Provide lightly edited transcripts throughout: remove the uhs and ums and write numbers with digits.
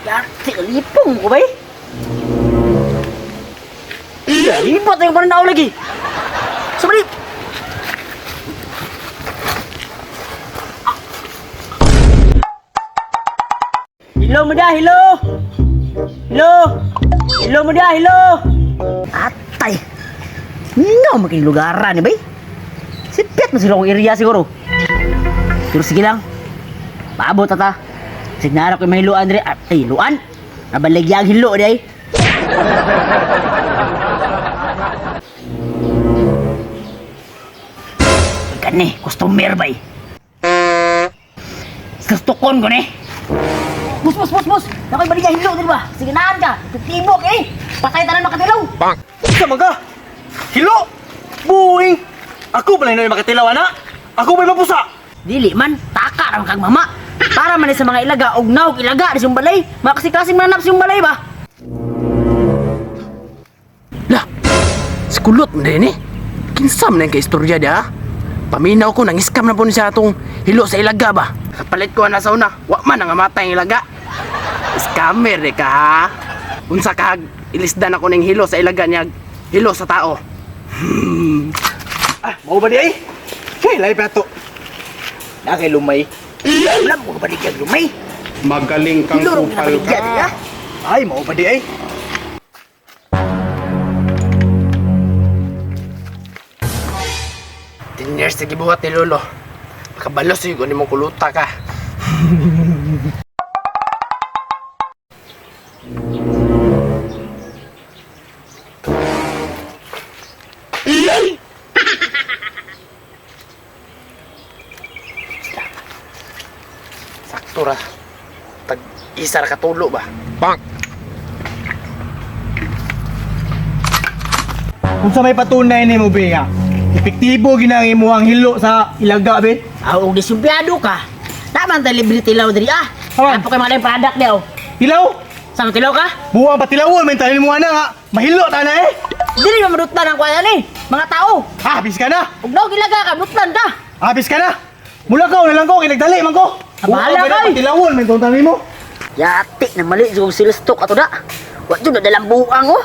Yati, lipong ko ba eh? Lipat na yung pananaw lagi. Sabali. Hello mo dah, hello. Hello. Hello mo dah, hello. Atay. Hindi makin lugaran ni bay. Sipit mo sila kong area siguro. Pero sige lang. Paabot tata. Signara ko yung mahiluan diri. Ay, hiluan? Nabalagya ang hilo di ay. Ikan ni, customer bay. Sestokon ko ni. Bus. Nakoy baligya hilo diri ba? Sige naan ka. Tibok eh. Patay tanan makatilaw. Bang! Isa man ka? Hilo! Buing! Ako pala na makatilaw, anak! Ako ba'y mapusa? Dili man, taka raman kag mama. Para man sa mga ilaga og naog ilaga di siyang balay. Makasi-kasing mananap siyang balay ba? Lah, sekulot mo din eh. Kinsam na yung kaistorya dia. Paminaw ko, nang-scam na po niya atong hilo sa ilaga ba. Kapalit ko na sa una, wa man ang amatay ang ilaga. Scammer eh ka ha. Unsa ka, ilisdan ako ng hilo sa ilaga niya, hilo sa tao. Mau ba di ay? Kay, lahi pa ito. Na kay lumay. Alam mo ba di kag lumay? Magaling kang Hilurong kupal kinabaligya di ka. ah. Ay, mau ba di ay? Years na gibuhat ni Lolo. Makabalos yun kung di mong kuluta ka. Sakto ra. Tag-isa ra katulo ba? Bang! Kung sa may patunay ni mo, be, nga. Epektibo ginangi mo ang hilo sa ilaga, be. Og disumpyado ka. Naman tayo libre tilaw diri ah. Awan. Apo kay mga product daw. Tilaw! Saan tilaw ka? Buwang patilawon, may tanin mo nga nga. Mahilo ta na eh. Dili man madutlan ang kuya ni. Mga tao. Habis ka na! Og naog ilaga ka, dutlan ka. Habis ka na! Mula ka, na lang ko, kinagdali man ko. Bahala ka, eh. Patilawon, may tanin mo. Yati na mali jug silstok ato da. Wa jud na dalang buang oh.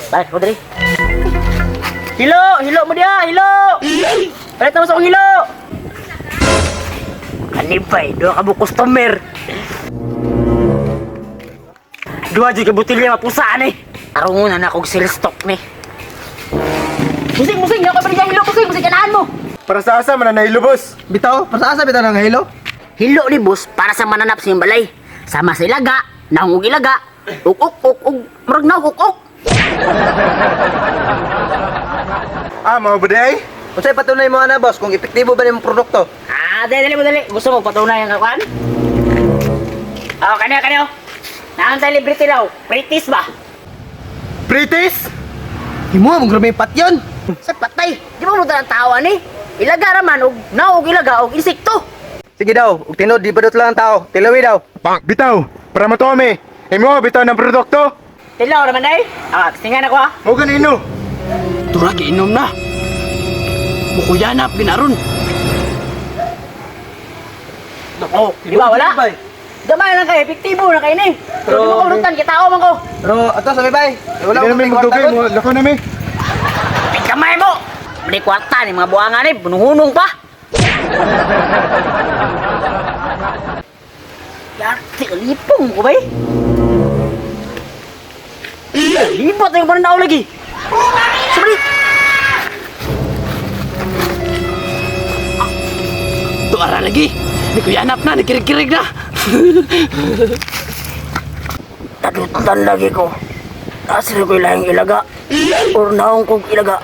Balik ko diri. Hilo mo dia, hilo. Balik na sa akong hilo. Kanipay, dua ka bu customer. Dua jud ka butilya mapusa ni. Arungon na akong silstok ni. Musing, yo ka balik hilo, musing kanahan mo. Para sa asa, man na hilo, boss. Bitaw, para sa asa, bitaw na hilo. Hilo ni boss para sa mananap sa iyong balay. Sama sa ilaga, nahungog ilaga, uk, murag na uk. Mau ba di ay? Kung sa'y patunay mo na, boss, kung epektibo ba yung produkto? Dali mo. Gusto mo patunay ang kakuan? Kanyo. Naantay libre tilaw. Pritis ba? Pritis? Himo, mong grabe yung patyon. Sa patay. Di ba mo ang tawa ni? Ilaga raman, og naog ilaga, og insekto. Sige daw, ug tinod, di ba lang ang tao? Tilawi daw. Bang! Bitaw! Para matome! Imo, bitaw ng produkto! Tilaw raman ay. Tingan ako ha. Mo ganino. Turag inom na. Mukuyanap ginaron. Di ba wala? Gamay lang kayo, epektibo na kayo ni. Pero di mo kumulutan, kitao man ko. Pero ato sa bay. Wala Hindi namin magdugay mo, lako namin! Ay kamay mo. Mali kwarta ni mga buwangan ni, bunung-hunong pa. Yati, lipong ko ba eh? Lipat na yung pananaw lagi. Sabali. Tuara lagi. Di ko yanap na, nakirig-kirig na. Tadutan lagi ko. Nasir ko ilang ilaga. Or naong kong ilaga.